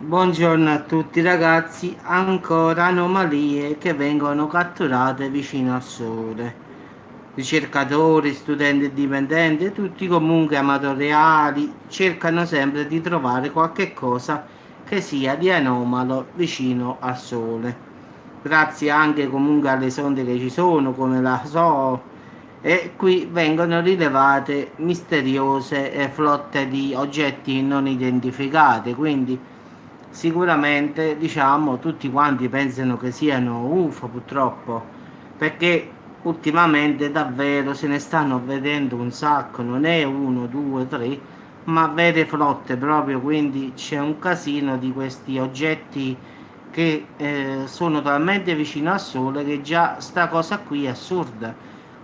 Buongiorno a tutti ragazzi, ancora anomalie che vengono catturate vicino al Sole. Ricercatori, studenti e dipendenti, tutti comunque amatoriali, cercano sempre di trovare qualche cosa che sia di anomalo vicino al Sole. Grazie anche comunque alle sonde che ci sono, come la SO, e qui vengono rilevate misteriose flotte di oggetti non identificati, quindi sicuramente diciamo tutti quanti pensano che siano UFO purtroppo, perché ultimamente davvero se ne stanno vedendo un sacco, non è uno, due, tre, ma vere flotte proprio, quindi c'è un casino di questi oggetti che sono talmente vicino al Sole che già sta cosa qui è assurda.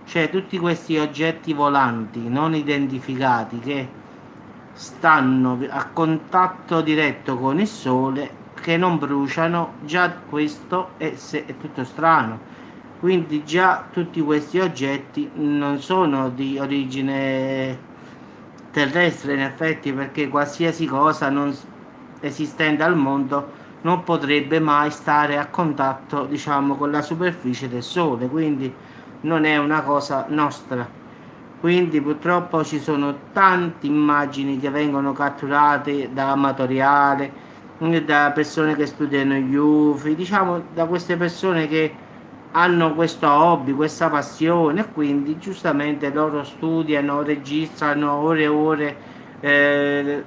Cioè tutti questi oggetti volanti non identificati che stanno a contatto diretto con il Sole, che non bruciano, già questo è tutto strano. Quindi già tutti questi oggetti non sono di origine terrestre in effetti, perché qualsiasi cosa non esistente al mondo non potrebbe mai stare a contatto, diciamo, con la superficie del Sole, quindi non è una cosa nostra. Quindi purtroppo ci sono tante immagini che vengono catturate da amatoriale, da persone che studiano gli UFI, diciamo da queste persone che hanno questo hobby, questa passione, e quindi giustamente loro studiano, registrano ore e ore eh,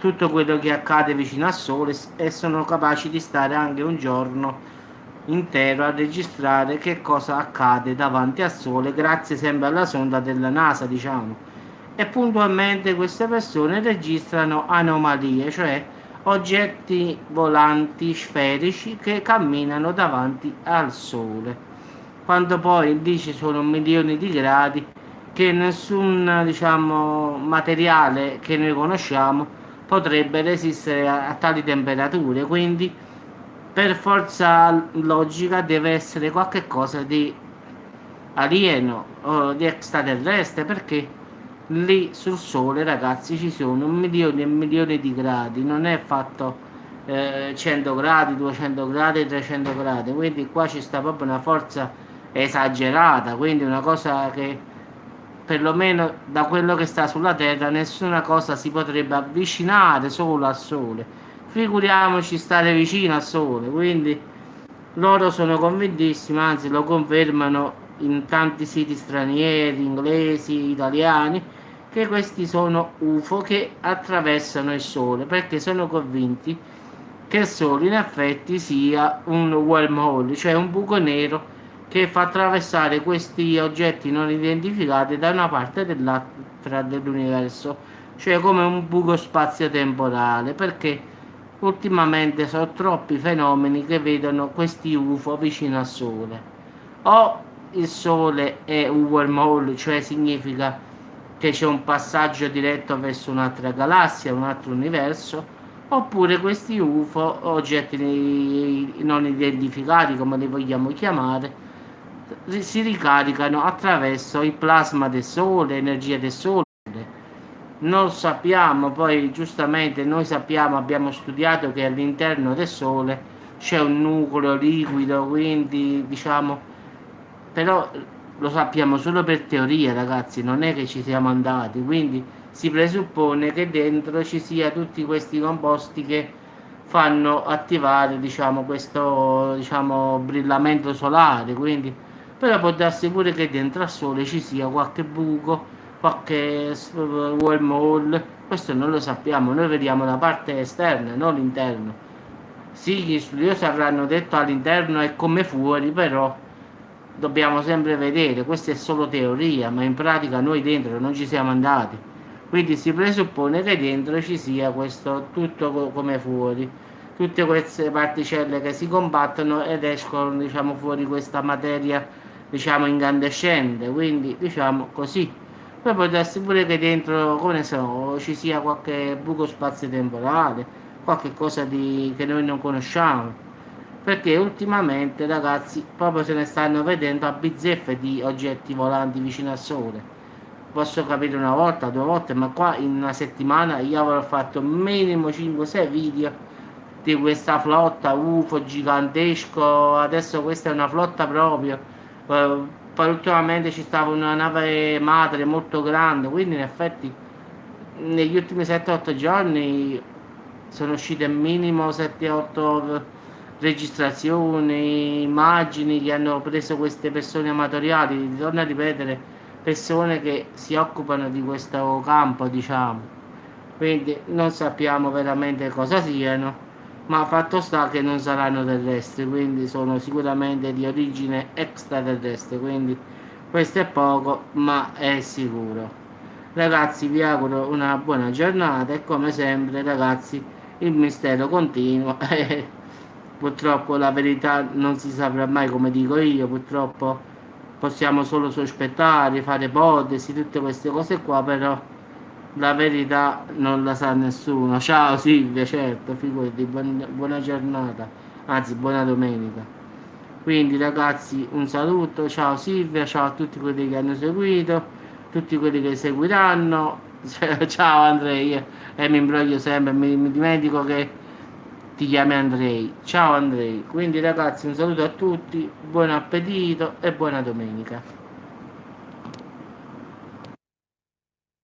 tutto quello che accade vicino al Sole, e sono capaci di stare anche un giorno intero a registrare che cosa accade davanti al Sole, grazie sempre alla sonda della NASA, diciamo. E puntualmente queste persone registrano anomalie, cioè oggetti volanti sferici che camminano davanti al Sole, quando poi lì ci sono milioni di gradi che nessun, diciamo, materiale che noi conosciamo potrebbe resistere a tali temperature, quindi per forza logica deve essere qualcosa di alieno o di extraterrestre, perché lì sul Sole, ragazzi, ci sono milioni e milioni di gradi, non è fatto 100 gradi, 200 gradi, 300 gradi, quindi qua ci sta proprio una forza esagerata, quindi una cosa che perlomeno da quello che sta sulla Terra nessuna cosa si potrebbe avvicinare solo al Sole, figuriamoci stare vicino al Sole. Quindi loro sono convintissimi, anzi lo confermano in tanti siti stranieri, inglesi, italiani, che questi sono UFO che attraversano il Sole, perché sono convinti che il Sole in effetti sia un wormhole, cioè un buco nero che fa attraversare questi oggetti non identificati da una parte all'altra dell'universo, cioè come un buco spazio-temporale, perché ultimamente sono troppi fenomeni che vedono questi UFO vicino al Sole. O il Sole è un wormhole, cioè significa che c'è un passaggio diretto verso un'altra galassia, un altro universo, oppure questi UFO, oggetti non identificati come li vogliamo chiamare, si ricaricano attraverso il plasma del Sole, energia del Sole. Non sappiamo, poi giustamente noi sappiamo, abbiamo studiato che all'interno del Sole c'è un nucleo liquido, quindi diciamo, però lo sappiamo solo per teoria, ragazzi, non è che ci siamo andati, quindi si presuppone che dentro ci sia tutti questi composti che fanno attivare, diciamo, questo, diciamo, brillamento solare, quindi però può darsi pure che dentro al Sole ci sia qualche buco, qualche wormhole, questo non lo sappiamo, noi vediamo la parte esterna, non l'interno. Sì, gli studiosi avranno detto all'interno è come fuori, però dobbiamo sempre vedere, questa è solo teoria, ma in pratica noi dentro non ci siamo andati. Quindi si presuppone che dentro ci sia questo tutto come fuori, tutte queste particelle che si combattono ed escono, diciamo, fuori questa materia, diciamo, incandescente, quindi diciamo così. Poi può darsi pure che dentro, come ne so, ci sia qualche buco spazio-temporale, qualche cosa che noi non conosciamo, perché ultimamente, ragazzi, proprio se ne stanno vedendo a bizzeffe di oggetti volanti vicino al Sole. Posso capire una volta, due volte, ma qua in una settimana io avrò fatto minimo 5-6 video di questa flotta UFO gigantesco, adesso questa è una flotta proprio, poi ultimamente ci stava una nave madre molto grande, quindi in effetti negli ultimi 7-8 giorni sono uscite minimo 7-8 registrazioni, immagini che hanno preso queste persone amatoriali, torno a ripetere, persone che si occupano di questo campo, diciamo. Quindi non sappiamo veramente cosa siano, ma fatto sta che non saranno terrestri, quindi sono sicuramente di origine extraterrestre, quindi questo è poco, ma è sicuro. Ragazzi, vi auguro una buona giornata e come sempre, ragazzi, il mistero continua. E purtroppo la verità non si saprà mai, come dico io, purtroppo possiamo solo sospettare, fare ipotesi, tutte queste cose qua, però la verità non la sa nessuno. Ciao Silvia, certo, figurati, buona giornata, anzi buona domenica. Quindi ragazzi un saluto, ciao Silvia, ciao a tutti quelli che hanno seguito, tutti quelli che seguiranno. Ciao Andrei, mi imbroglio sempre, mi dimentico che ti chiami Andrei. Ciao Andrei. Quindi ragazzi un saluto a tutti, buon appetito e buona domenica.